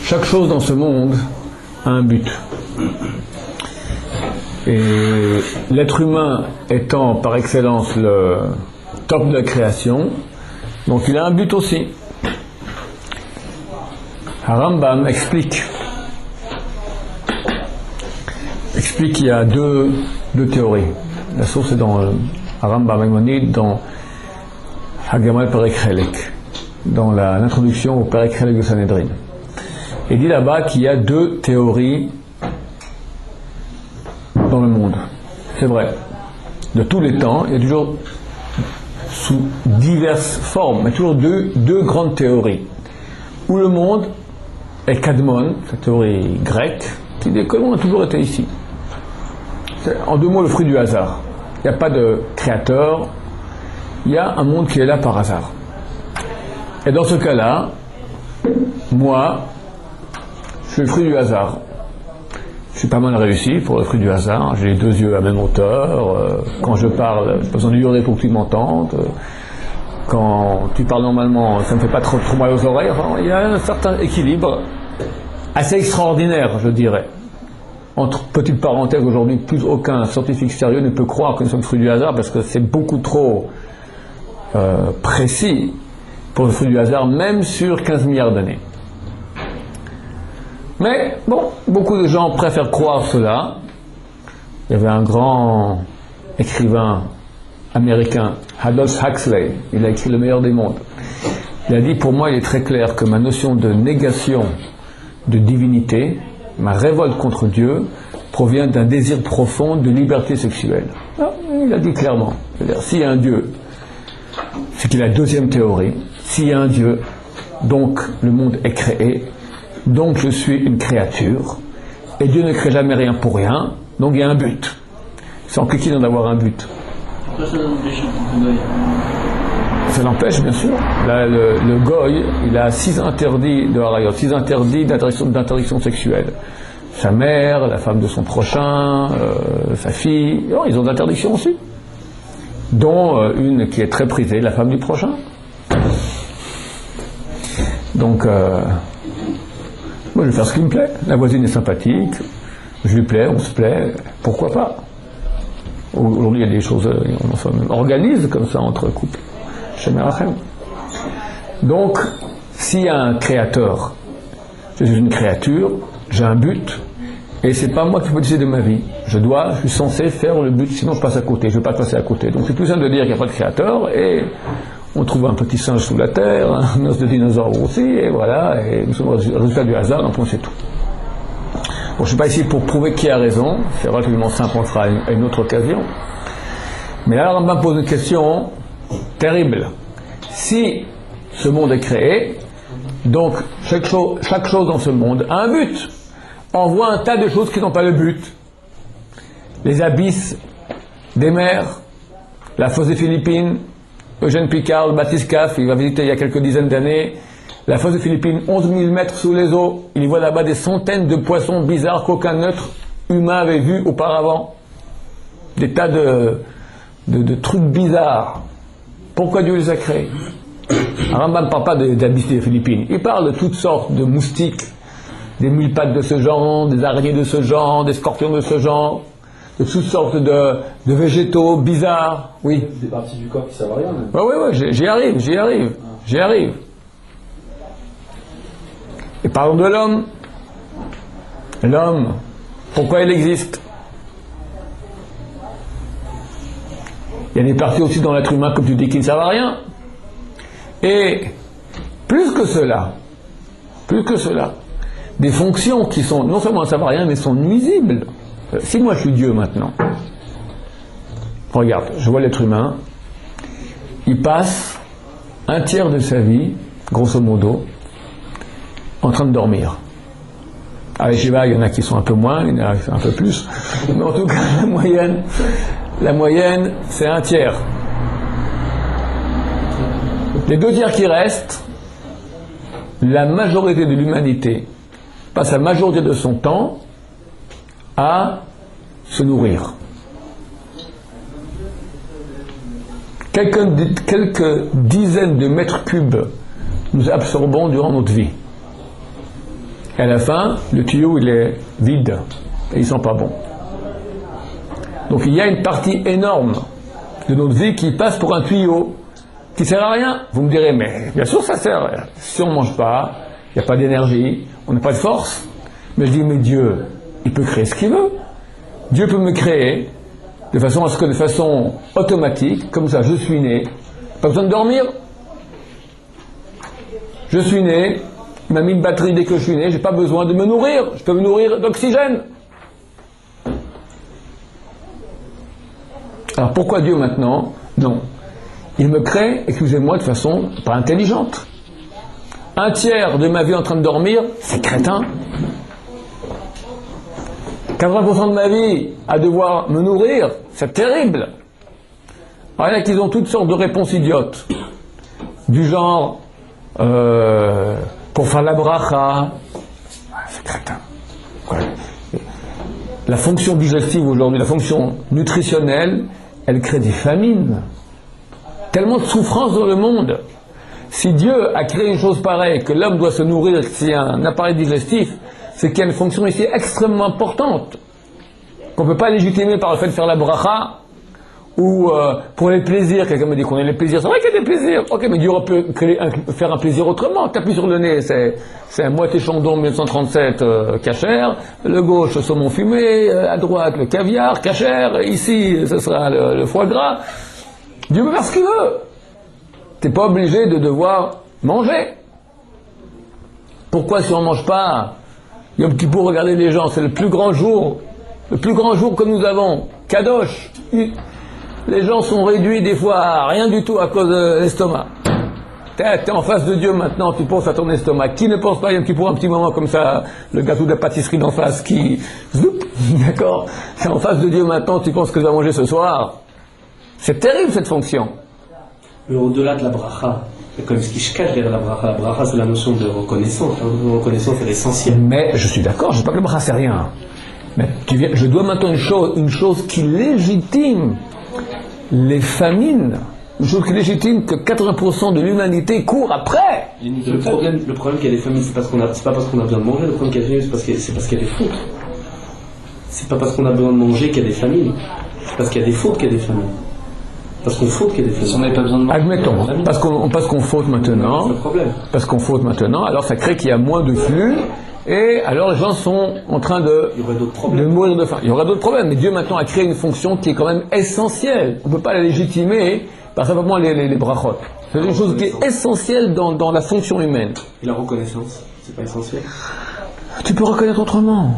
chaque chose dans ce monde a un but. Et l'être humain étant par excellence le top de la création, donc il a un but aussi. Rambam explique qu'il y a deux théories. La source est dans Rambam Maïmonide, dans Hagamal Perek Chelek, dans l'introduction au Perek Chelek de Sanhedrin. Il dit là-bas qu'il y a deux théories dans le monde. C'est vrai. De tous les temps, il y a toujours, sous diverses formes, mais toujours deux grandes théories. Où le monde est Kadmon, cette théorie grecque, qui dit que le monde a toujours été ici. C'est, en deux mots, le fruit du hasard. Il n'y a pas de créateur, il y a un monde qui est là par hasard. Et dans ce cas-là, moi, je suis le fruit du hasard. Je suis pas mal réussi pour le fruit du hasard. J'ai les deux yeux à la même hauteur. Quand je parle, j'ai pas besoin de hurler pour que tu m'entendes. Quand tu parles normalement, ça ne me fait pas trop mal aux oreilles. Enfin, il y a un certain équilibre assez extraordinaire, je dirais. Entre petites parenthèses, aujourd'hui, plus aucun scientifique sérieux ne peut croire que nous sommes fruits du hasard parce que c'est beaucoup trop précis pour le fruit du hasard, même sur 15 milliards d'années. Mais bon, beaucoup de gens préfèrent croire cela. Il y avait un grand écrivain américain, Aldous Huxley, il a écrit Le meilleur des mondes. Il a dit, pour moi il est très clair que ma notion de négation de divinité, ma révolte contre Dieu, provient d'un désir profond de liberté sexuelle. Il a dit clairement, c'est-à-dire s'il y a un Dieu, c'est qu'il a la deuxième théorie, s'il y a un Dieu, donc le monde est créé, donc je suis une créature, et Dieu ne crée jamais rien pour rien, donc il y a un but. C'est enquiquinant d'avoir un but. Pourquoi ça l'empêche le goy? Ça l'empêche, bien sûr. Là, le goy, il a 6 interdits de harayot, 6 interdits d'interdiction sexuelle. Sa mère, la femme de son prochain, sa fille, oh, ils ont d'interdiction aussi. Dont une qui est très prisée, la femme du prochain. Donc, moi je vais faire ce qui me plaît. La voisine est sympathique, je lui plais, on se plaît, pourquoi pas. Aujourd'hui il y a des choses, on organise comme ça entre couples. Donc, s'il y a un créateur, je suis une créature, j'ai un but, et c'est pas moi qui peux décider de ma vie. Je suis censé faire le but, sinon je passe à côté, je ne veux pas passer à côté. Donc c'est plus simple de dire qu'il n'y a pas de créateur, et on trouve un petit singe sous la terre, un os de dinosaure aussi, et voilà, et nous sommes le résultat du hasard, donc on sait tout. Bon, je ne suis pas ici pour prouver qui a raison, c'est relativement simple, on le fera à une autre occasion. Mais là, on va me poser une question terrible. Si ce monde est créé, donc chaque chose dans ce monde a un but. On voit un tas de choses qui n'ont pas le but. Les abysses des mers, la fosse des Philippines, Eugène Picard, le Baptiste Caff, il va visiter il y a quelques dizaines d'années, la fosse des Philippines, 11 000 mètres sous les eaux, il voit là-bas des centaines de poissons bizarres qu'aucun autre humain avait vu auparavant. Des tas de trucs bizarres. Pourquoi Dieu les a créés? Rambam ne parle pas d'abysses des Philippines, il parle de toutes sortes de moustiques, des mille-pattes de ce genre, des araignées de ce genre, des scorpions de ce genre, de toutes sortes de végétaux bizarres. Oui. Des parties du corps qui servent à rien. Oui, j'y arrive. Et parlons de l'homme. L'homme, pourquoi il existe? Il y a des parties aussi dans l'être humain, comme tu dis, qui ne servent à rien. Et plus que cela, des fonctions qui sont, non seulement ne servent à rien, mais sont nuisibles. Si moi je suis Dieu maintenant, regarde, je vois l'être humain, il passe un tiers de sa vie, grosso modo, en train de dormir. À Yeshiva, il y en a qui sont un peu moins, il y en a qui sont un peu plus, mais en tout cas, la moyenne, c'est un tiers. Les 2 tiers qui restent, la majorité de l'humanité passe la majorité de son temps à se nourrir. Quelques dizaines de mètres cubes nous absorbons durant notre vie. Et à la fin, le tuyau il est vide et il sent pas bon. Donc il y a une partie énorme de notre vie qui passe pour un tuyau qui sert à rien. Vous me direz, mais bien sûr ça sert à rien. Si on ne mange pas, il n'y a pas d'énergie, on n'a pas de force. Mais je dis, mais Dieu, il peut créer ce qu'il veut. Dieu peut me créer de façon à ce que de façon automatique, comme ça, je suis né, pas besoin de dormir. Je suis né, il m'a mis une batterie dès que je suis né, j'ai pas besoin de me nourrir, je peux me nourrir d'oxygène. Alors pourquoi Dieu maintenant? Non. Il me crée, excusez-moi, de façon pas intelligente. Un tiers de ma vie en train de dormir, c'est crétin. 80% de ma vie à devoir me nourrir, c'est terrible. Alors, il y en a qui ont toutes sortes de réponses idiotes. Du genre, pour faire la bracha, c'est crétin. Ouais. La fonction digestive aujourd'hui, la fonction nutritionnelle, elle crée des famines. Tellement de souffrance dans le monde. Si Dieu a créé une chose pareille, que l'homme doit se nourrir, que c'est un appareil digestif, c'est qu'il y a une fonction ici extrêmement importante, qu'on ne peut pas légitimer par le fait de faire la bracha, ou pour les plaisirs. Quelqu'un me dit qu'on a les plaisirs. C'est vrai qu'il y a des plaisirs. Ok, mais Dieu aurait pu faire un plaisir autrement. T'appuies sur le nez, c'est un moitié chandon 1937 cachère, le gauche saumon fumé, à droite le caviar cachère, ici ce sera le foie gras. Dieu peut faire ce qu'il veut. T'es pas obligé de devoir manger. Pourquoi si on ne mange pas, Yom Kippour, regardez les gens, c'est le plus grand jour que nous avons, Kadosh. Les gens sont réduits des fois à rien du tout à cause de l'estomac. T'es en face de Dieu maintenant, tu penses à ton estomac. Qui ne pense pas Yom Kippour un petit moment comme ça, le gâteau de la pâtisserie d'en face qui... D'accord. T'es en face de Dieu maintenant, tu penses que tu vas manger ce soir. C'est terrible cette fonction. Mais au-delà de la bracha, il y a quand même ce qui se cache derrière la bracha. La bracha, c'est la notion de reconnaissance. La reconnaissance, elle est essentielle. Mais je suis d'accord, je ne dis pas que le bracha c'est rien. Mais je dois maintenant une chose qui légitime les famines. Une chose qui légitime que 80% de l'humanité court après. Le problème qu'il y a des famines, c'est pas parce qu'on a besoin de manger. Le problème qu'il y a des famines, c'est parce qu'il y a des fautes. C'est pas parce qu'on a besoin de manger qu'il y a des famines. C'est parce qu'il y a des fautes qu'il y a des famines. Parce qu'on faute qu'il y a des famines. Si on n'avait pas besoin de manger. Admettons, parce qu'on faute maintenant. C'est le problème. Parce qu'on faute maintenant, alors ça crée qu'il y a moins de flux. Et alors les gens sont en train de mourir de faim. Il y aura d'autres problèmes, mais Dieu maintenant a créé une fonction qui est quand même essentielle. On ne peut pas la légitimer par simplement les brachot. C'est une chose qui est essentielle dans la fonction humaine. Et la reconnaissance, c'est pas essentiel. Tu peux reconnaître autrement.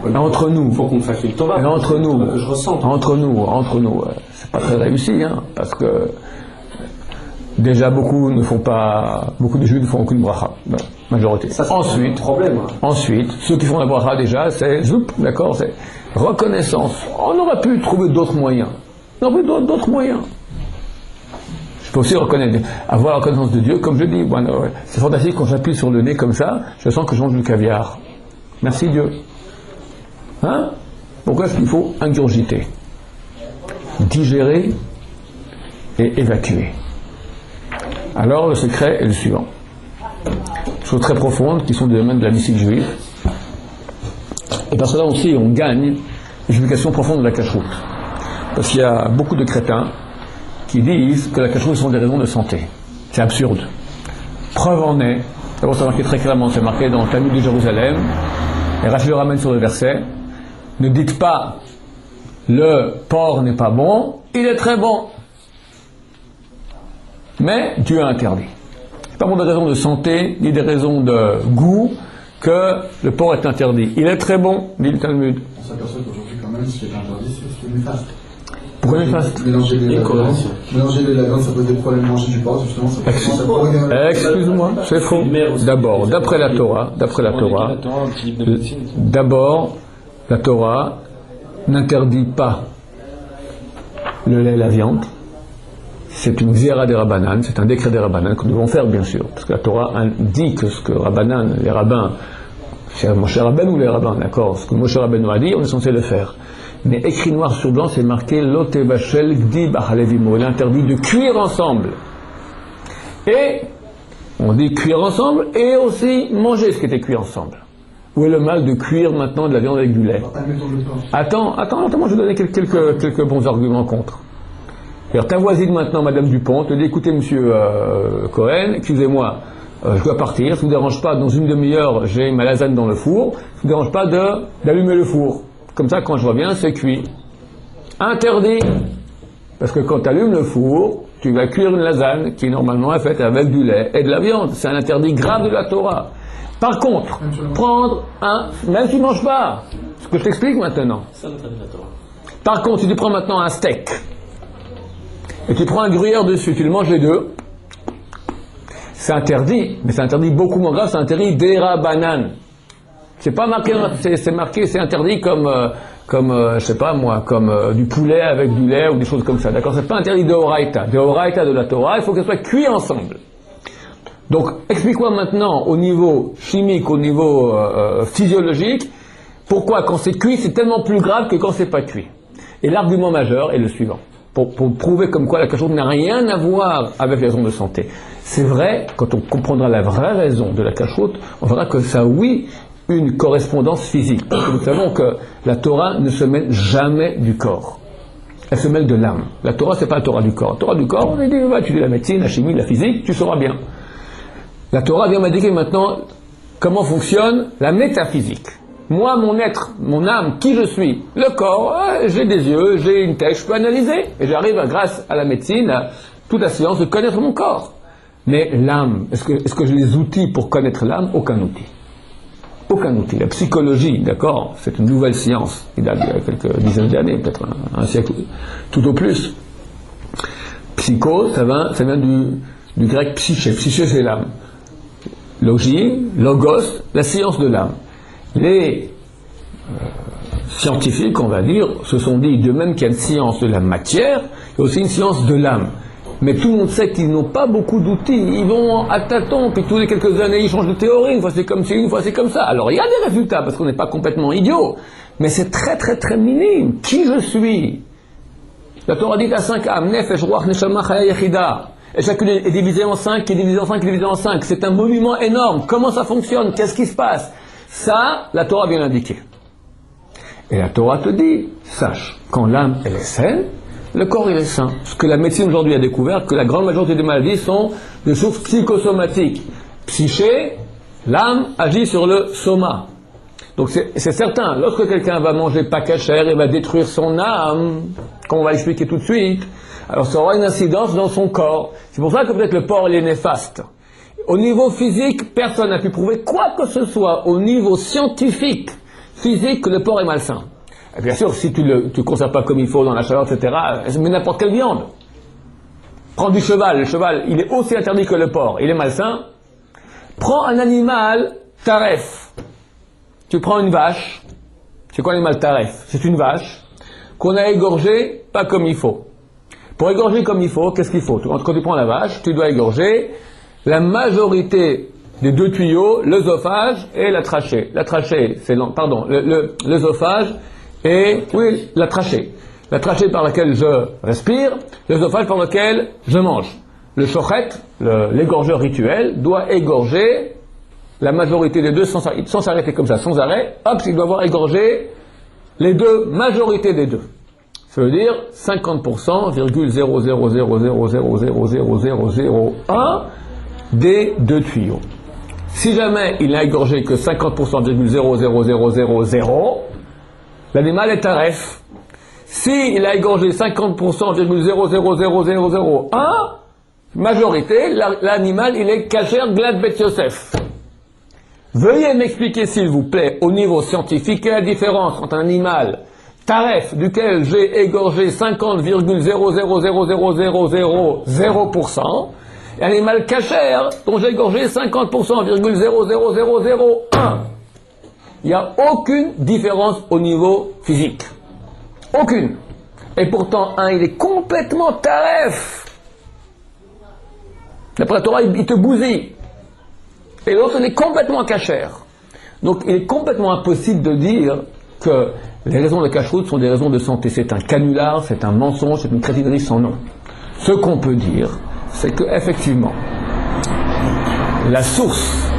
Ouais, entre nous. Il faut qu'on fasse une Torah. Entre nous. Que je ressens. Entre nous. C'est pas très réussi, hein, parce que déjà beaucoup de juifs ne font aucune bracha. Non, majorité. Ça, c'est un problème. Ensuite, ceux qui font la bracha déjà, c'est d'accord, c'est reconnaissance. On aurait pu trouver d'autres moyens. On aurait pu d'autres moyens. Je peux aussi avoir la reconnaissance de Dieu, comme je dis. Bon, c'est fantastique quand j'appuie sur le nez comme ça, je sens que je mange du caviar. Merci Dieu. Hein? Pourquoi est-ce qu'il faut ingurgiter, digérer et évacuer? Alors le secret est le suivant. Choses très profondes qui sont des domaines de la mystique juive. Et par cela aussi on gagne une explication profonde de la cacheroute. Parce qu'il y a beaucoup de crétins qui disent que la cacheroute sont des raisons de santé. C'est absurde. Preuve en est, d'abord c'est marqué très clairement, c'est marqué dans le Talmud de Jérusalem, et Rashi le ramène sur le verset, ne dites pas le porc n'est pas bon, il est très bon. Mais Dieu a interdit. C'est pas pour des raisons de santé, ni des raisons de goût, que le porc est interdit. Il est très bon, dit le Talmud. On s'aperçoit qu'aujourd'hui, quand même, ce qui est interdit, c'est ce qui est néfaste. Pourquoi néfaste? Mélanger les lavins, ça pose des problèmes. Manger du porc, justement, ça pose Excuse-moi, c'est faux. D'abord, d'après la Torah, d'abord, la Torah n'interdit pas le lait et la viande. C'est une zéra des Rabbanan, c'est un décret des Rabbanan que nous devons faire bien sûr, parce que la Torah dit que ce que Rabbanan, les rabbins, c'est Moshe Rabbeinu ou les rabbins, d'accord, ce que Moshe Rabbeinu a dit, on est censé le faire. Mais écrit noir sur blanc, c'est marqué Lotevachel Gdi Bachalevimo, il est interdit de cuire ensemble. Et On dit cuire ensemble et aussi manger ce qui était cuit ensemble. Où est le mal de cuire maintenant de la viande avec du lait? Attends, moi je vais donner quelques bons arguments contre. Alors, ta voisine maintenant, Madame Dupont, te dit, écoutez Monsieur Cohen, excusez-moi, je dois partir, ça ne vous dérange pas, dans une demi-heure, j'ai ma lasagne dans le four, ça ne vous dérange pas d'allumer le four. Comme ça, quand je reviens, c'est cuit. Interdit. Parce que quand tu allumes le four, tu vas cuire une lasagne qui normalement est faite avec du lait et de la viande. C'est un interdit grave de la Torah. Par contre, prendre même si tu ne manges pas, ce que je t'explique maintenant. C'est l'interdit de la Torah. Par contre, si tu prends maintenant un steak, et tu prends un gruyère dessus, tu le manges les deux, c'est interdit, mais c'est interdit beaucoup moins grave, c'est interdit d'era banane. C'est pas marqué, c'est marqué, c'est interdit comme je sais pas moi, comme du poulet avec du lait ou des choses comme ça, d'accord? C'est pas interdit de oraïta. De oraïta de la Torah, il faut qu'elle soit cuite ensemble. Donc, explique-moi maintenant, au niveau chimique, au niveau physiologique, pourquoi quand c'est cuit, c'est tellement plus grave que quand c'est pas cuit. Et l'argument majeur est le suivant. Pour prouver comme quoi la kashrut n'a rien à voir avec les raisons de santé. C'est vrai, quand on comprendra la vraie raison de la kashrut, on verra que ça, oui, une correspondance physique. Parce que nous savons que la Torah ne se mêle jamais du corps. Elle se mêle de l'âme. La Torah, c'est pas la Torah du corps. La Torah du corps, on a dit, va étudier la médecine, la chimie, la physique, tu sauras bien. La Torah vient m'indiquer maintenant comment fonctionne la métaphysique. Moi, mon être, mon âme, qui je suis, le corps, j'ai des yeux, j'ai une tête, je peux analyser. Et j'arrive, grâce à la médecine, à toute la science, de connaître mon corps. Mais l'âme, est-ce que j'ai les outils pour connaître l'âme? Aucun outil. Aucun outil. La psychologie, d'accord, c'est une nouvelle science. Il y a quelques dizaines d'années, peut-être un siècle, tout au plus. Psycho, ça vient du grec psyché. Psyché, c'est l'âme. Logie, logos, la science de l'âme. Les scientifiques, on va dire, se sont dit, de même qu'il y a une science de la matière, il y a aussi une science de l'âme. Mais tout le monde sait qu'ils n'ont pas beaucoup d'outils. Ils vont à tâtons, puis tous les quelques années, ils changent de théorie. Une fois c'est comme ci, une fois c'est comme ça. Alors il y a des résultats, parce qu'on n'est pas complètement idiot. Mais c'est très très très minime. Qui je suis? La Torah dit à 5 âmes, nefesh, ruach, neshama, chaya, yechida. Et chacune est divisée en 5, qui est divisée en 5, qui est divisée en 5. C'est un monument énorme. Comment ça fonctionne? Qu'est-ce qui se passe? Ça, la Torah vient l'indiquer. Et la Torah te dit, sache, quand l'âme elle est saine, le corps il est sain. Ce que la médecine aujourd'hui a découvert, que la grande majorité des maladies sont des choses psychosomatiques. Psyché, l'âme agit sur le soma. Donc c'est certain, lorsque quelqu'un va manger pas cachère, il va détruire son âme, comme on va expliquer tout de suite, alors ça aura une incidence dans son corps. C'est pour ça que peut-être le porc il est néfaste. Au niveau physique, personne n'a pu prouver quoi que ce soit au niveau scientifique, physique, que le porc est malsain. Et bien sûr, si tu ne conserves pas comme il faut dans la chaleur, etc., mais n'importe quelle viande. Prends du cheval, le cheval, il est aussi interdit que le porc, il est malsain. Prends un animal taref. Tu prends une vache, c'est quoi l'animal taref? C'est une vache qu'on a égorgée pas comme il faut. Pour égorger comme il faut, qu'est-ce qu'il faut? Quand tu prends la vache, tu dois égorger la majorité des deux tuyaux, l'œsophage et la trachée. La trachée, c'est l'œsophage et, oui, la trachée. La trachée par laquelle je respire, l'œsophage par lequel je mange. Le shochet, l'égorgeur rituel, doit égorger la majorité des deux sans s'arrêter comme ça, sans arrêt. Hop, il doit avoir égorgé les deux, majorité des deux. Ça veut dire 50%,00000000001 des deux tuyaux. Si jamais il n'a égorgé que 50%,0000000, l'animal est taref. S'il a égorgé 50%,0000001, majorité, l'animal il est kasher glad bet Yosef. Veuillez m'expliquer s'il vous plaît, au niveau scientifique, quelle est la différence entre un animal taref duquel j'ai égorgé 50,0000000% et un animal kasher dont j'ai égorgé 50%,00001. Il n'y a aucune différence au niveau physique. Aucune. Et pourtant, un, il est complètement taref. D'après la Torah, il te bousille. Et l'autre, il est complètement kasher. Donc, il est complètement impossible de dire que les raisons de kashrut sont des raisons de santé. C'est un canular, c'est un mensonge, c'est une crétinerie sans nom. Ce qu'on peut dire, c'est que effectivement, la source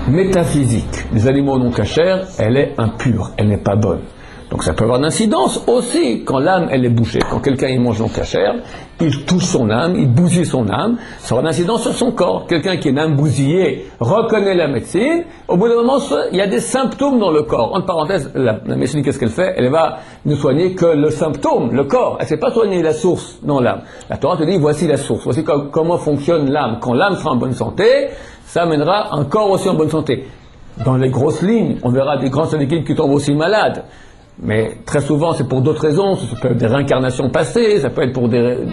métaphysique des aliments non cachers, elle est impure, elle n'est pas bonne. Donc ça peut avoir une incidence aussi quand l'âme elle est bouchée. Quand quelqu'un il mange non cachère, il touche son âme, il bousille son âme, ça aura une incidence sur son corps. Quelqu'un qui est une âme bousillée reconnaît la médecine, au bout d'un moment il y a des symptômes dans le corps. Entre parenthèses, la médecine qu'est-ce qu'elle fait? Elle va ne soigner que le symptôme, le corps. Elle ne sait pas soigner la source dans l'âme. La Torah te dit voici la source, voici comment fonctionne l'âme. Quand l'âme sera en bonne santé, ça amènera un corps aussi en bonne santé. Dans les grosses lignes, on verra des grands syndicats qui tombent aussi malades. Mais très souvent, c'est pour d'autres raisons. Ça peut être des réincarnations passées, ça peut être pour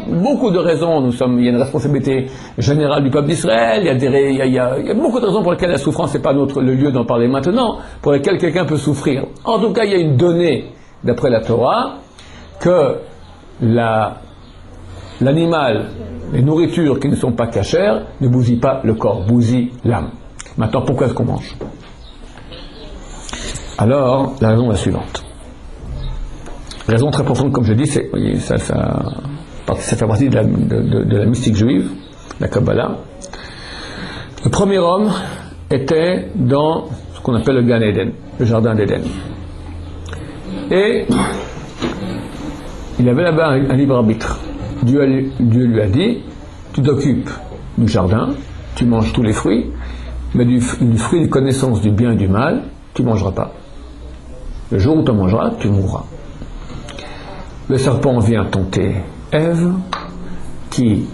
beaucoup de raisons. Il y a une responsabilité générale du peuple d'Israël, il y a beaucoup de raisons pour lesquelles la souffrance n'est pas le lieu d'en parler maintenant, pour lesquelles quelqu'un peut souffrir. En tout cas, il y a une donnée, d'après la Torah, que l'animal, les nourritures qui ne sont pas cachères, ne bousillent pas le corps, bousillent l'âme. Maintenant, pourquoi est-ce qu'on mange? Alors, la raison est la suivante. Raison très profonde, comme je dis, ça fait partie de la mystique juive, la Kabbalah. Le premier homme était dans ce qu'on appelle le Gan Eden, le jardin d'Éden. Et il avait là-bas un libre arbitre. Dieu lui a dit, tu t'occupes du jardin, tu manges tous les fruits, mais du fruit de connaissance du bien et du mal, tu ne mangeras pas. Le jour où tu en mangeras, tu mourras. Le serpent vient tenter Ève, qui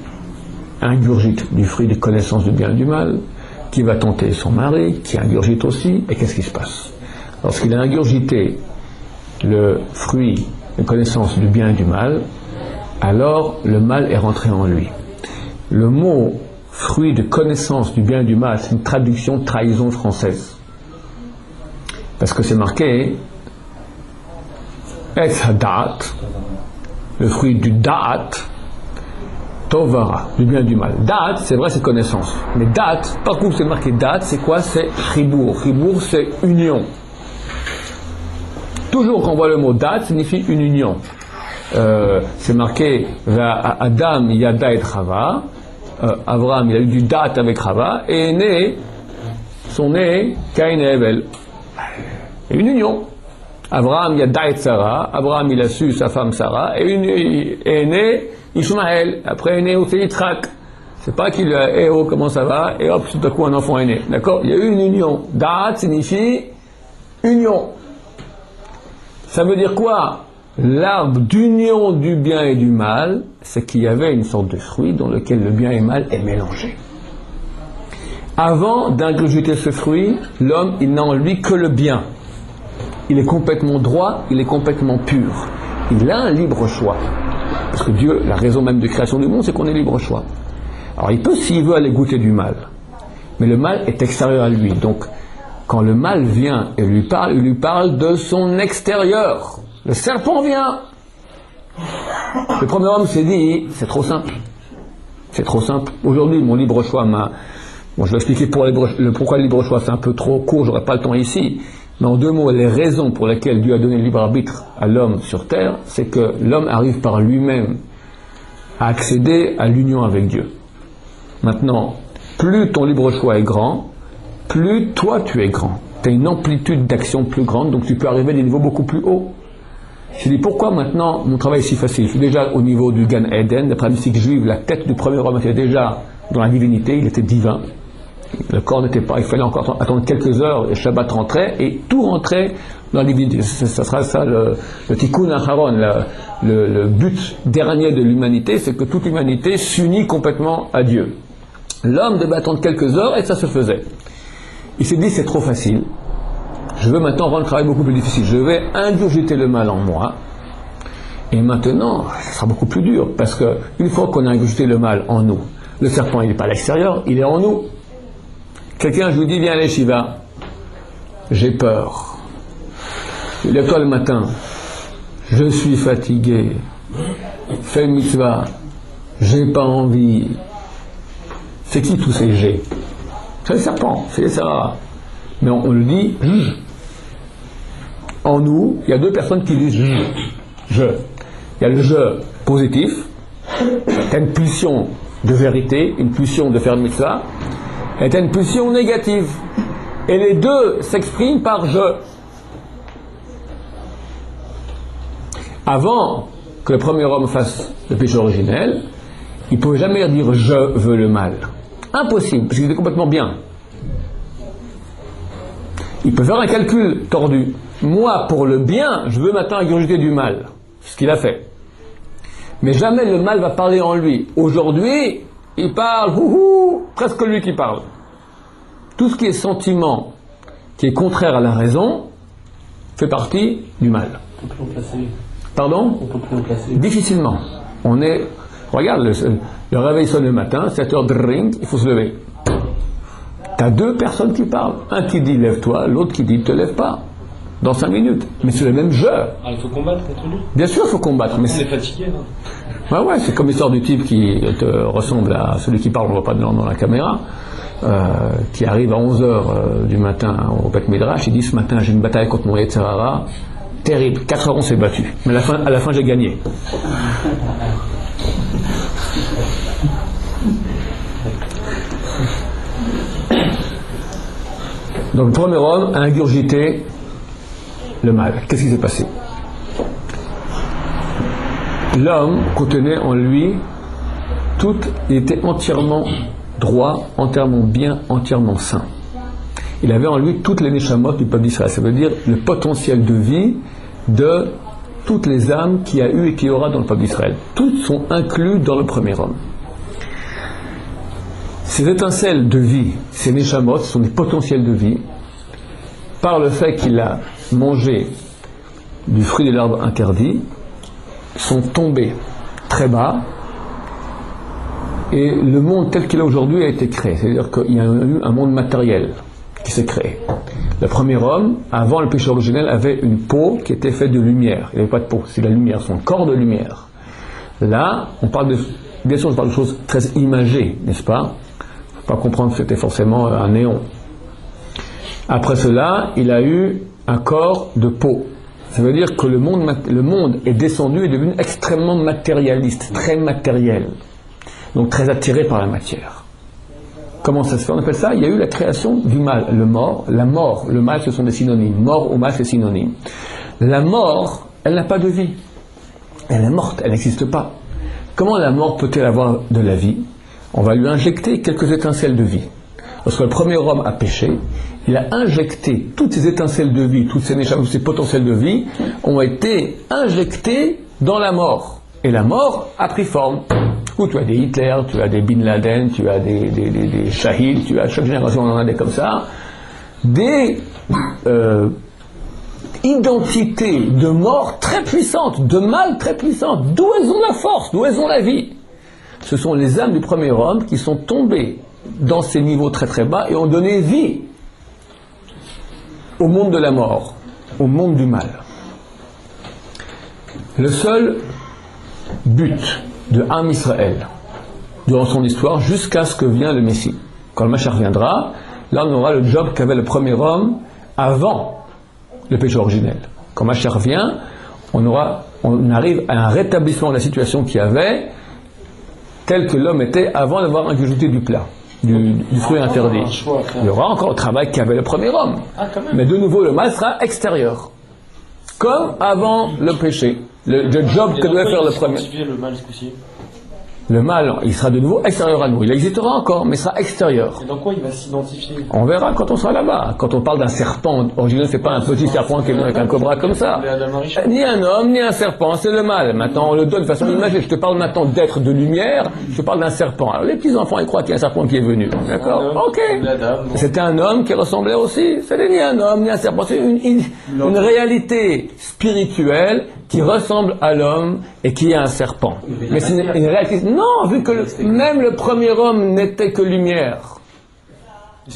ingurgite du fruit de connaissance du bien et du mal, qui va tenter son mari, qui ingurgite aussi, et qu'est-ce qui se passe? Lorsqu'il a ingurgité le fruit de connaissance du bien et du mal, alors le mal est rentré en lui. Le mot fruit de connaissance du bien et du mal, c'est une traduction de trahison française. Parce que c'est marqué Etz Hadat, le fruit du Da'at, Tovara, du bien et du mal. Da'at, c'est vrai, c'est connaissance. Mais Da'at, par contre, c'est marqué Da'at, c'est quoi? C'est Chibour. Chibour, c'est union. Toujours quand on voit le mot Da'at, signifie une union. C'est marqué Adam, Yada et Chava. Abraham, il a eu du Da'at avec Chava, et sont nés Caïn et Abel. Une union. Abraham, il y a Daït Sarah, Abraham, il a su sa femme Sarah, et est né Ishmaël, après est né aussi Yitzhak. C'est pas qu'il a, comment ça va, et hop, tout à coup un enfant est né. D'accord? Il y a eu une union. Da'at signifie union. Ça veut dire quoi? L'arbre d'union du bien et du mal, c'est qu'il y avait une sorte de fruit dans lequel le bien et le mal est mélangé. Avant d'ingurgiter ce fruit, l'homme, il n'a en lui que le bien. Il est complètement droit, il est complètement pur. Il a un libre choix. Parce que Dieu, la raison même de création du monde, c'est qu'on ait libre choix. Alors il peut, s'il veut, aller goûter du mal. Mais le mal est extérieur à lui. Donc, quand le mal vient et lui parle, il lui parle de son extérieur. Le serpent vient. Le premier homme s'est dit, c'est trop simple. C'est trop simple. Aujourd'hui, mon libre choix Bon, je vais expliquer pourquoi le libre choix, c'est un peu trop court, j'aurai pas le temps ici. Mais en deux mots, les raisons pour lesquelles Dieu a donné le libre arbitre à l'homme sur terre, c'est que l'homme arrive par lui-même à accéder à l'union avec Dieu. Maintenant, plus ton libre choix est grand, plus toi tu es grand. Tu as une amplitude d'action plus grande, donc tu peux arriver à des niveaux beaucoup plus hauts. Je dis pourquoi maintenant mon travail est si facile? Je suis déjà au niveau du Gan Eden, d'après la mystique juive, la tête du premier homme était déjà dans la divinité, il était divin. Le corps n'était pas, il fallait encore attendre quelques heures, le Shabbat rentrait, et tout rentrait dans la divinité. Ça sera ça le Tikkun Acharon, le but dernier de l'humanité, c'est que toute l'humanité s'unit complètement à Dieu. L'homme devait attendre quelques heures, et ça se faisait. Il s'est dit, c'est trop facile, je veux maintenant rendre le travail beaucoup plus difficile, je vais ingurgiter le mal en moi, et maintenant, ça sera beaucoup plus dur, parce que une fois qu'on a ingurgité le mal en nous, le serpent il n'est pas à l'extérieur, il est en nous. Quelqu'un, je lui dis, viens à l'Eshiva, j'ai peur. Lève-toi le matin, je suis fatigué, fais une mitzvah, j'ai pas envie. C'est qui tous ces G? C'est le serpent, c'est les Sarah. Mais on le dit, en nous, il y a deux personnes qui disent je. Il y a le je positif, tu as une pulsion de vérité, une pulsion de faire une mitzvah. est une pulsion négative. Et les deux s'expriment par je. Avant que le premier homme fasse le péché originel, il ne pouvait jamais dire je veux le mal. Impossible, parce qu'il était complètement bien. Il peut faire un calcul tordu. Moi, pour le bien, je veux maintenant ingurgiter du mal. C'est ce qu'il a fait. Mais jamais le mal va parler en lui. Aujourd'hui, il parle, presque lui qui parle. Tout ce qui est sentiment, qui est contraire à la raison, fait partie du mal. On peut plus en placer. Pardon? On peut plus en placer. Difficilement. On est... Regarde, le réveil sonne le matin, 7 heures de ring, il faut se lever. T'as deux personnes qui parlent. Un qui dit lève-toi, l'autre qui dit te lève pas. Dans 5 minutes. Mais c'est le même jeu. Ah, il faut combattre contre lui. Bien sûr, il faut combattre. Mais On est fatigué. Hein. ouais, c'est comme l'histoire du type qui te ressemble à celui qui parle, on ne voit pas de nom dans la caméra, qui arrive à 11h du matin au Beth Midrash, il dit ce matin j'ai une bataille contre mon Yetzirah, terrible, 4 heures on s'est battu, mais à la fin j'ai gagné. Donc le premier homme a ingurgité le mal. Qu'est-ce qui s'est passé? L'homme contenait en lui il était entièrement droit, entièrement bien, entièrement sain. Il avait en lui toutes les neshamot du peuple d'Israël, ça veut dire le potentiel de vie de toutes les âmes qu'il y a eu et qu'il y aura dans le peuple d'Israël. Toutes sont incluses dans le premier homme. Ces étincelles de vie, ces neshamot, sont des potentiels de vie, par le fait qu'il a mangé du fruit de l'arbre interdit, sont tombés très bas, et le monde tel qu'il est aujourd'hui a été créé. C'est-à-dire qu'il y a eu un monde matériel qui s'est créé. Le premier homme, avant le péché originel, avait une peau qui était faite de lumière. Il n'y avait pas de peau, c'est la lumière, son corps de lumière. Là, on parle de... Bien sûr, on parle de choses très imagées, n'est-ce pas? Il ne faut pas comprendre que c'était forcément un néon. Après cela, il a eu un corps de peau. Ça veut dire que le monde est descendu et est devenu extrêmement matérialiste, très matériel. Donc très attiré par la matière. Comment ça se fait? On appelle ça, il y a eu la création du mal. La mort, le mal, ce sont des synonymes. Mort ou mal, c'est synonyme. La mort, elle n'a pas de vie. Elle est morte, elle n'existe pas. Comment la mort peut-elle avoir de la vie? On va lui injecter quelques étincelles de vie. Lorsque le premier homme a péché, il a injecté toutes ces étincelles de vie, toutes ces neshamot, tous ces potentiels de vie, ont été injectés dans la mort. Et la mort a pris forme. Où tu as des Hitler, tu as des Bin Laden, tu as des Shahid, tu as chaque génération on en a des comme ça, des identités de mort très puissantes, de mal très puissantes. D'où elles ont la force, d'où elles ont la vie? Ce sont les âmes du premier homme qui sont tombées dans ces niveaux très très bas et ont donné vie au monde de la mort, au monde du mal. Le seul but de Am Israël durant son histoire jusqu'à ce que vient le Messie. Quand le Mashiach viendra, là on aura le job qu'avait le premier homme avant le péché originel. Quand Mashiach vient, on arrive à un rétablissement de la situation qu'il y avait tel que l'homme était avant d'avoir ingurgité du plat, du fruit interdit. Il y aura encore le travail qu'avait le premier homme. Mais de nouveau le mal sera extérieur. Comme avant le péché. Le job que devait faire le premier. Le mal, il sera de nouveau extérieur à nous. Il existera encore, mais il sera extérieur. Et dans quoi il va s'identifier? On verra quand on sera là-bas. Quand on parle d'un serpent, original, c'est pas un petit serpent qui est venu avec un cobra comme ça. Ni un homme, ni un serpent, c'est le mal. Maintenant, on le donne de façon imagée. Je te parle maintenant d'être de lumière, je te parle d'un serpent. Alors, les petits-enfants, ils croient qu'il y a un serpent qui est venu. D'accord? Ok. C'était un homme qui ressemblait aussi. C'était ni un homme, ni un serpent. C'est une réalité spirituelle qui ressemble à l'homme et qui est un serpent. Mais c'est une réalité... Non, vu que même le premier homme n'était que lumière.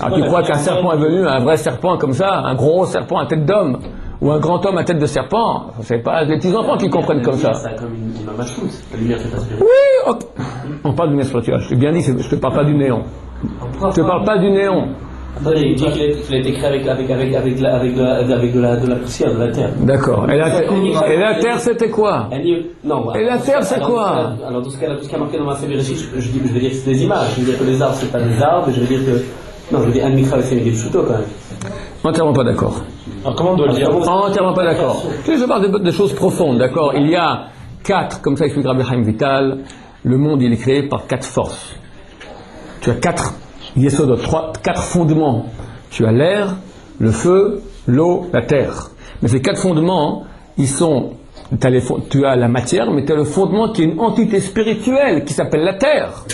Alors tu crois qu'un serpent est venu, un vrai serpent comme ça, un gros serpent à tête d'homme, ou un grand homme à tête de serpent, c'est pas les petits enfants qui comprennent comme ça. C'est comme une mamachoute. La lumière fait aspirer. Oui, okay. On parle du lumière spirituelle. Je t'ai bien dit, je te parle pas du néon. Je te parle pas du néon. Attendez, il dit qu'il a été créé avec de la poussière, de la terre. D'accord. Et la terre, c'était quoi? Non. Et la terre, c'est quoi? Alors, tout ce qui a marqué dans ma Bereshit, je vais dire que c'est des images. Je vais dire que les arbres, c'est pas des arbres. Je vais dire que Non, je veux dire, un mikra avec des pseudo quand même. Entièrement pas d'accord. Alors comment on doit le dire? Entièrement pas d'accord. Je parle de choses profondes, d'accord. Il y a 4, comme ça explique Rabbi Chaim Vital, le monde il est créé par 4 forces. Tu as 4 yesodot, 4 fondements. Tu as l'air, le feu, l'eau, la terre. Mais ces 4 fondements, tu as la matière, mais tu as le fondement qui est une entité spirituelle qui s'appelle la terre.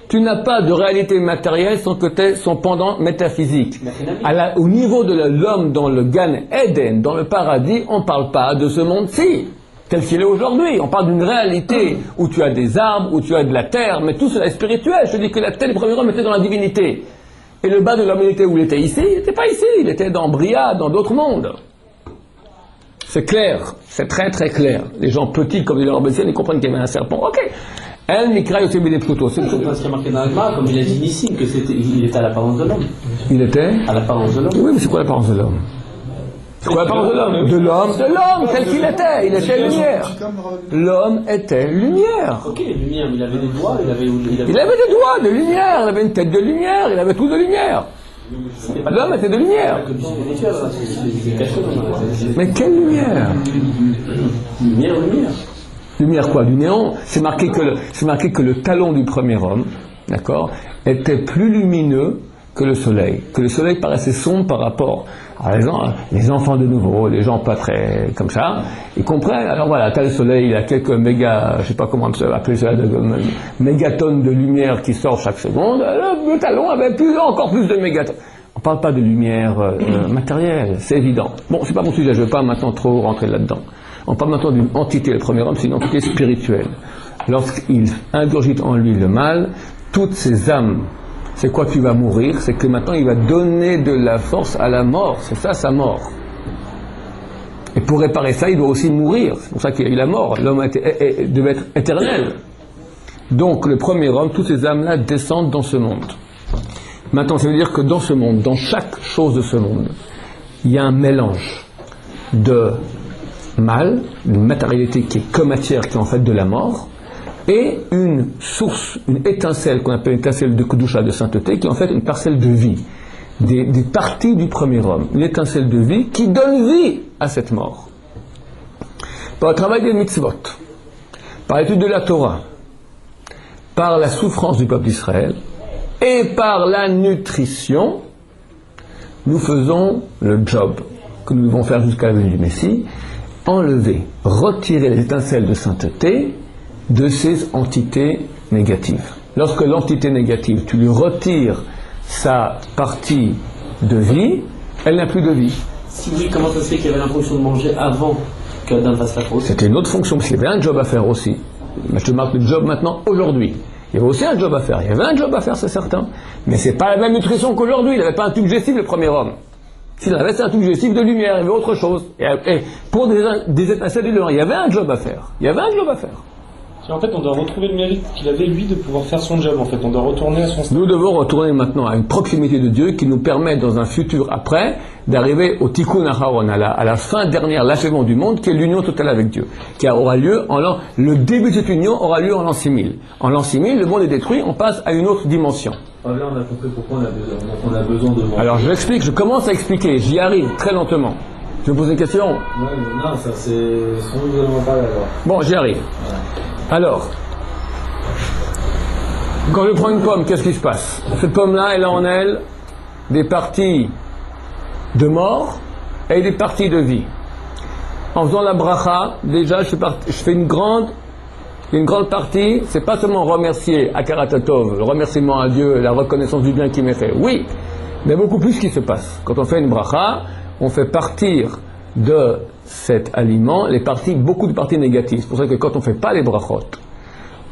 Tu n'as pas de réalité matérielle sans que tu aies son pendant métaphysique. Au niveau de l'homme dans le Gan Eden, dans le paradis, on ne parle pas de ce monde-ci, tel qu'il est aujourd'hui. On parle d'une réalité où tu as des arbres, où tu as de la terre, mais tout cela est spirituel. Je dis que la terre, le premier homme était dans la divinité. Et le bas de l'humanité où il était ici, il n'était pas ici, il était dans Bria, dans d'autres mondes. C'est clair, c'est très très clair. Les gens petits comme les Robinson, ils comprennent qu'il y avait un serpent. Ok. El Mikra Yosef Bidei Pshuto. C'est parce qu'il y a marqué dans l'Agma, comme il a dit Nissim, qu'il était à l'apparence de l'homme. Il était à l'apparence de l'homme. Oui, mais c'est quoi l'apparence de l'homme? C'est quoi l'apparence de l'homme? De l'homme, tel qu'il était. Il était lumière. L'homme était lumière. Ok, lumière, mais il avait des doigts, il avait des doigts de lumière, il avait une tête de lumière, il avait tout de lumière. L'homme était de lumière. Mais quelle lumière? Lumière. Lumière quoi? Du néant. C'est marqué que le talon du premier homme, d'accord, était plus lumineux que le soleil. Que le soleil paraissait sombre par rapport à les enfants de nouveau, les gens pas très comme ça, ils comprennent. Alors voilà, t'as le soleil, il y a quelques je sais pas comment appeler ça, mégatonnes de lumière qui sortent chaque seconde. Le talon avait encore plus de mégatonnes. On parle pas de lumière matérielle, c'est évident. Bon, c'est pas mon sujet, je veux pas maintenant trop rentrer là-dedans. On parle maintenant d'une entité, le premier homme, c'est une entité spirituelle. Lorsqu'il ingurgite en lui le mal, toutes ces âmes, c'est quoi qui va mourir? C'est que maintenant il va donner de la force à la mort, c'est ça sa mort. Et pour réparer ça, il doit aussi mourir, c'est pour ça qu'il y a eu la mort, l'homme devait être éternel. Donc le premier homme, toutes ces âmes-là descendent dans ce monde. Maintenant, ça veut dire que dans ce monde, dans chaque chose de ce monde, il y a un mélange de mal, une matérialité qui est comme matière, qui est en fait de la mort, et une source, une étincelle qu'on appelle une étincelle de Kedusha, de sainteté, qui est en fait une parcelle de vie, des parties du premier homme, une étincelle de vie qui donne vie à cette mort. Par le travail des mitzvot, par l'étude de la Torah, par la souffrance du peuple d'Israël, et par la nutrition, nous faisons le job que nous devons faire jusqu'à la venue du Messie, enlever, retirer les étincelles de sainteté de ces entités négatives. Lorsque l'entité négative, tu lui retires sa partie de vie, elle n'a plus de vie. Si oui, comment ça se fait qu'il y avait la fonction de manger avant qu'Adam fasse la faute? C'était une autre fonction, parce qu'il y avait un job à faire aussi. Mais je te marque le job maintenant, aujourd'hui. Il y avait aussi un job à faire. Il y avait un job à faire, c'est certain. Mais c'est pas la même nutrition qu'aujourd'hui. Il n'avait pas un tube digestif, le premier homme. S'il avait, c'est un tube digestif de lumière. Il y avait autre chose. Et pour des étincelles de lumière, il y avait un job à faire. Il y avait un job à faire. En fait, on doit retrouver le mérite qu'il avait, lui, de pouvoir faire son job. En fait, on doit retourner à son stade. Nous devons retourner maintenant à une proximité de Dieu qui nous permet, dans un futur après, d'arriver au Tikkun Aharon, à la fin dernière, l'achèvement du monde, qui est l'union totale avec Dieu, qui aura lieu le début de cette union aura lieu en l'an 6000. En l'an 6000, le monde est détruit, on passe à une autre dimension. Là, on a compris pourquoi on a besoin de manger. Alors, je l'explique, je commence à expliquer, j'y arrive très lentement. Tu me poses une question? Non, ça c'est son gouvernement pas d'accord. Bon, j'y arrive. Ouais. Alors, quand je prends une pomme, qu'est-ce qui se passe? Cette pomme-là, elle a en elle des parties de mort et des parties de vie. En faisant la bracha, déjà, je fais une grande partie, c'est pas seulement remercier Akaratatov, le remerciement à Dieu, la reconnaissance du bien qu'il m'ait fait. Oui, mais beaucoup plus ce qui se passe. Quand on fait une bracha, on fait partir de cet aliment beaucoup de parties négatives. C'est pour ça que quand on ne fait pas les brachot,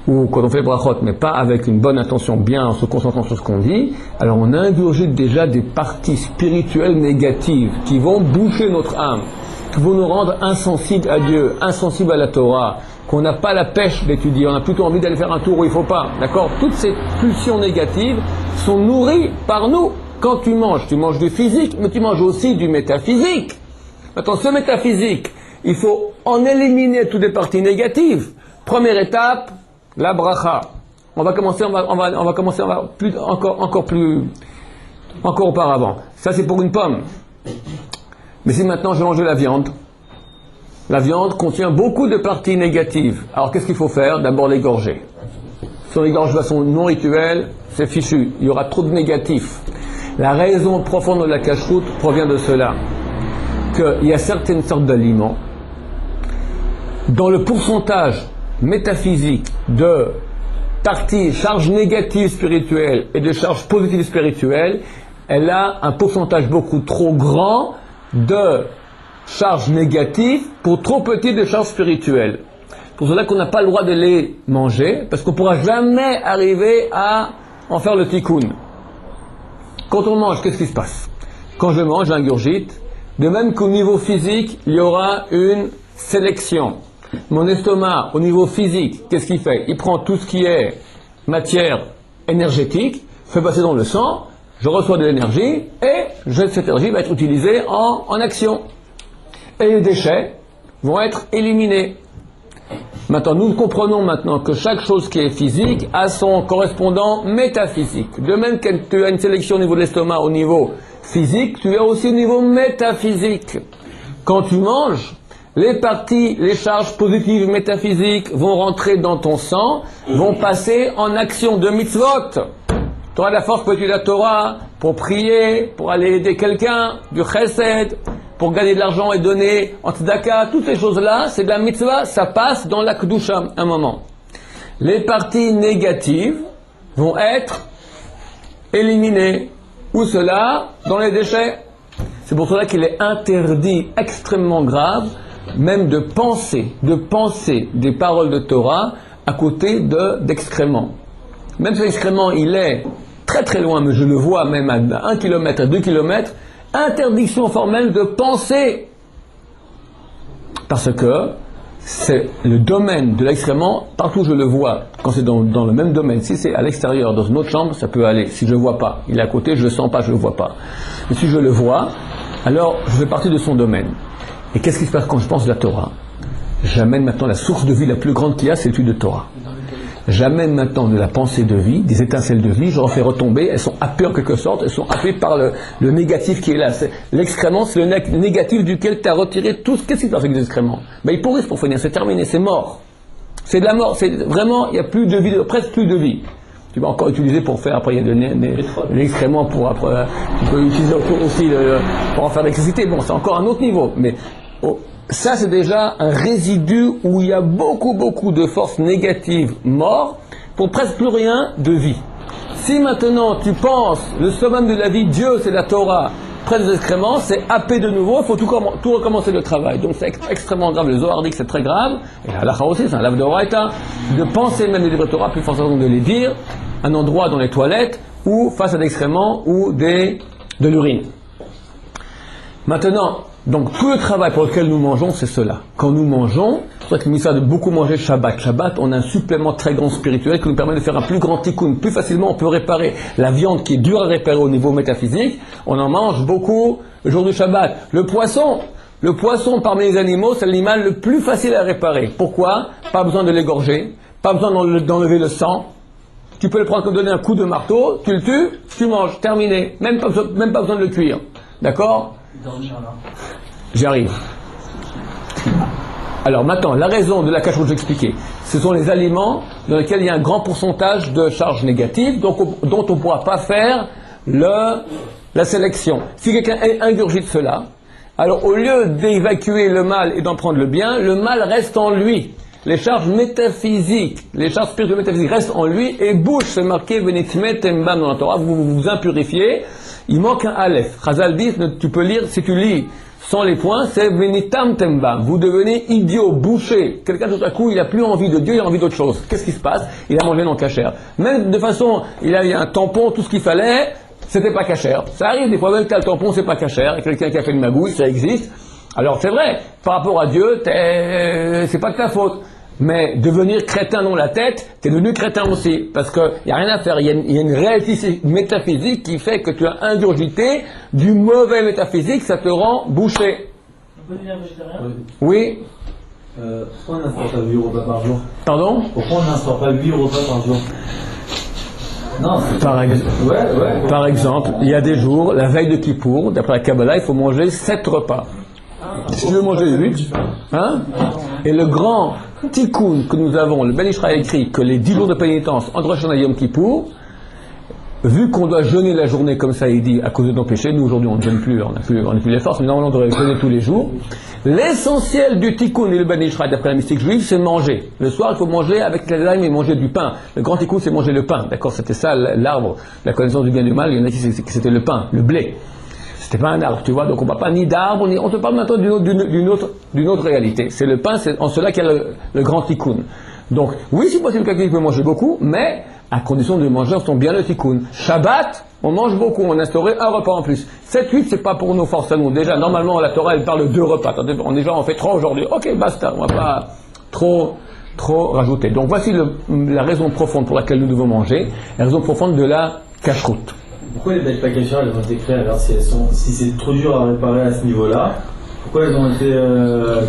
ou quand on fait les brachot, mais pas avec une bonne intention, bien en se concentrant sur ce qu'on dit, alors on ingurgite déjà des parties spirituelles négatives qui vont boucher notre âme, qui vont nous rendre insensibles à Dieu, insensibles à la Torah, qu'on n'a pas la pêche d'étudier, on a plutôt envie d'aller faire un tour où il ne faut pas. D'accord? Toutes ces pulsions négatives sont nourries par nous. Quand tu manges du physique, mais tu manges aussi du métaphysique. Maintenant, ce métaphysique, il faut en éliminer toutes les parties négatives. Première étape, la bracha. On va commencer encore plus encore auparavant. Ça, c'est pour une pomme. Mais si maintenant je mange de la viande contient beaucoup de parties négatives. Alors, qu'est-ce qu'il faut faire? D'abord l'égorger. Si on l'égorge de façon non rituelle, c'est fichu. Il y aura trop de négatifs. La raison profonde de la cacheroute provient de cela. Qu'il y a certaines sortes d'aliments dont le pourcentage métaphysique de parties, charges négatives spirituelles et de charges positives spirituelles, elle a un pourcentage beaucoup trop grand de charges négatives pour trop petit de charges spirituelles. Pour cela qu'on n'a pas le droit de les manger, parce qu'on ne pourra jamais arriver à en faire le tikkun. Quand on mange, qu'est-ce qui se passe? Quand je mange, j'ingurgite. De même qu'au niveau physique, il y aura une sélection. Mon estomac, au niveau physique, qu'est-ce qu'il fait? Il prend tout ce qui est matière énergétique, fait passer dans le sang, je reçois de l'énergie, et cette énergie va être utilisée en action. Et les déchets vont être éliminés. Maintenant, nous comprenons maintenant que chaque chose qui est physique a son correspondant métaphysique. De même que tu as une sélection au niveau de l'estomac, au niveau physique, tu as aussi au niveau métaphysique. Quand tu manges, les parties, les charges positives métaphysiques vont rentrer dans ton sang, vont passer en action de mitzvot. Tu auras la force pour étudier la Torah, pour prier, pour aller aider quelqu'un, du chesed, pour gagner de l'argent et donner en tzedaka. Toutes ces choses-là, c'est de la mitzvah, ça passe dans la kedusha un moment. Les parties négatives vont être éliminées. Où cela? Dans les déchets. C'est pour cela qu'il est interdit, extrêmement grave, même de penser des paroles de Torah à côté d'excréments. Même si l'excrément, il est très très loin, mais je le vois même à 1 km, à 2 km, interdiction formelle de penser. Parce que c'est le domaine de l'excrément, partout je le vois, quand c'est dans le même domaine. Si c'est à l'extérieur, dans une autre chambre, ça peut aller. Si je ne le vois pas, il est à côté, je ne le sens pas, je ne le vois pas. Mais si je le vois, alors je fais partie de son domaine. Et qu'est-ce qui se passe quand je pense de la Torah? J'amène maintenant la source de vie la plus grande qu'il y a, c'est l'étude de Torah. J'amène maintenant de la pensée de vie, des étincelles de vie, je en fais retomber, elles sont happées en quelque sorte, elles sont happées par le négatif qui est là. L'excrément, c'est le négatif duquel tu as retiré tout. Qu'est-ce qui se passe avec les excréments? Ils pourrissent pour finir, c'est terminé, c'est mort. C'est de la mort, c'est vraiment, il n'y a plus de vie, presque plus de vie. Tu vas encore utiliser pour faire, après il y a l'excrément pour après, tu peux utiliser aussi pour en faire de l'électricité, bon c'est encore un autre niveau, mais ça c'est déjà un résidu où il y a beaucoup de forces négatives mortes pour presque plus rien de vie. Si maintenant tu penses, le summum de la vie, Dieu c'est la Torah, près des excréments, c'est happé de nouveau, il faut tout recommencer le travail. Donc c'est extrêmement grave, le Zohar dit que c'est très grave, et la halakha aussi, c'est un lave de Horaïta, de penser même les livres de Torah, plus forcément de les dire, un endroit dans les toilettes, ou face à l'excrément, ou de l'urine. Maintenant, donc tout le travail pour lequel nous mangeons, c'est cela. Quand nous mangeons, c'est vrai que nous de beaucoup manger Shabbat. Shabbat, on a un supplément très grand spirituel qui nous permet de faire un plus grand tikkun. Plus facilement, on peut réparer la viande qui est dure à réparer au niveau métaphysique. On en mange beaucoup le jour du Shabbat. Le poisson parmi les animaux, c'est l'animal le plus facile à réparer. Pourquoi? Pas besoin de l'égorger, pas besoin d'enlever le sang. Tu peux le prendre comme donner un coup de marteau, tu le tues, tu manges, terminé. Même pas besoin de le cuire. D'accord? J'y arrive. Alors maintenant, la raison de la cache que j'ai expliqué, ce sont les aliments dans lesquels il y a un grand pourcentage de charges négatives, dont on ne pourra pas faire la sélection. Si quelqu'un ingurgite cela, alors au lieu d'évacuer le mal et d'en prendre le bien, le mal reste en lui. Les charges métaphysiques, les charges spirituelles métaphysiques restent en lui et bouche, c'est marqué Venitmet Tembam dans la Torah, vous vous impurifiez. Il manque un Aleph. Chazal dit, tu peux lire, si tu lis sans les points, c'est Venitam Tembam. Vous devenez idiot, bouché. Quelqu'un tout à coup, il n'a plus envie de Dieu, il a envie d'autre chose. Qu'est-ce qui se passe? Il a mangé non cachère. Même de façon, il a eu un tampon, tout ce qu'il fallait, c'était pas cachère. Ça arrive des fois, même que tu as le tampon, c'est pas cachère. Et quelqu'un qui a fait une magouille, ça existe. Alors c'est vrai, par rapport à Dieu, c'est pas de ta faute. Mais devenir crétin dans la tête, t'es devenu crétin aussi. Parce qu'il n'y a rien à faire. Il y a une réalité métaphysique qui fait que tu as ingurgité du mauvais métaphysique, ça te rend bouché. On peut devenir végétarien? Oui. Pourquoi on n'instaure pas 8 repas par jour? Pardon? Pourquoi on n'instaure pas 8 repas par jour? Par exemple, il y a des jours, la veille de Kippour, d'après la Kabbalah, il faut manger 7 repas. Si tu veux manger 8, hein? Et le grand tikkun que nous avons, le Ben Ishra a écrit que les 10 jours de pénitence entre Rosh Hashanah et Yom Kippour, vu qu'on doit jeûner la journée comme ça, il dit, à cause de nos péchés, nous aujourd'hui on ne jeûne plus, on n'a plus les forces, mais normalement on devrait jeûner tous les jours. L'essentiel du tikkun et le Ben Ishra d'après la mystique juive, c'est manger. Le soir, il faut manger avec les larmes et manger du pain. Le grand tikkun, c'est manger le pain, d'accord? C'était ça l'arbre, la connaissance du bien et du mal. Il y en a qui c'était le pain, le blé. C'était pas un arbre, tu vois, donc on ne parle pas ni d'arbre, ni... on te parle maintenant d'une autre réalité. C'est le pain, c'est en cela qu'il y a le grand tikkun. Donc, oui, c'est possible que quelqu'un peut manger beaucoup, mais à condition de manger, on tombe bien le tikkun. Shabbat, on mange beaucoup, on a instauré un repas en plus. 7-8, c'est pas pour nos forces à nous. Déjà, normalement, la Torah, elle parle de 2 repas. On fait 3 aujourd'hui. Ok, basta, on va pas trop rajouter. Donc, voici la raison profonde pour laquelle nous devons manger, la raison profonde de la cacheroute. Pourquoi les bêtes packageurs elles ont été créées alors si c'est trop dur à réparer à ce niveau-là, pourquoi elles ont été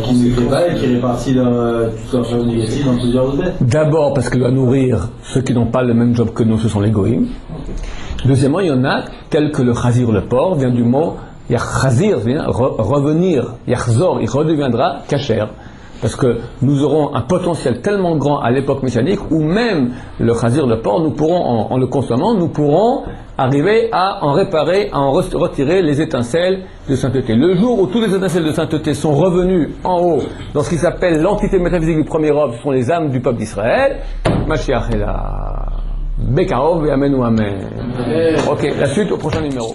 qui ne créent pas et qui répartissent toute leur charge négative dans plusieurs bêtes? D'abord parce qu'elle doit nourrir ceux qui n'ont pas le même job que nous, ce sont les goïms. Deuxièmement, il y en a tels que le chazir, le porc, vient du mot chazir, revenir, yachzor, il redeviendra kasher. Parce que nous aurons un potentiel tellement grand à l'époque messianique où même le chazir, le porc, nous pourrons, en le consommant, nous pourrons arriver à en réparer, à en retirer les étincelles de sainteté. Le jour où toutes les étincelles de sainteté sont revenues en haut, dans ce qui s'appelle l'entité métaphysique du premier ordre, ce sont les âmes du peuple d'Israël, Mashiach est là. Bekarov et Amen ou Amen. Ok, la suite au prochain numéro.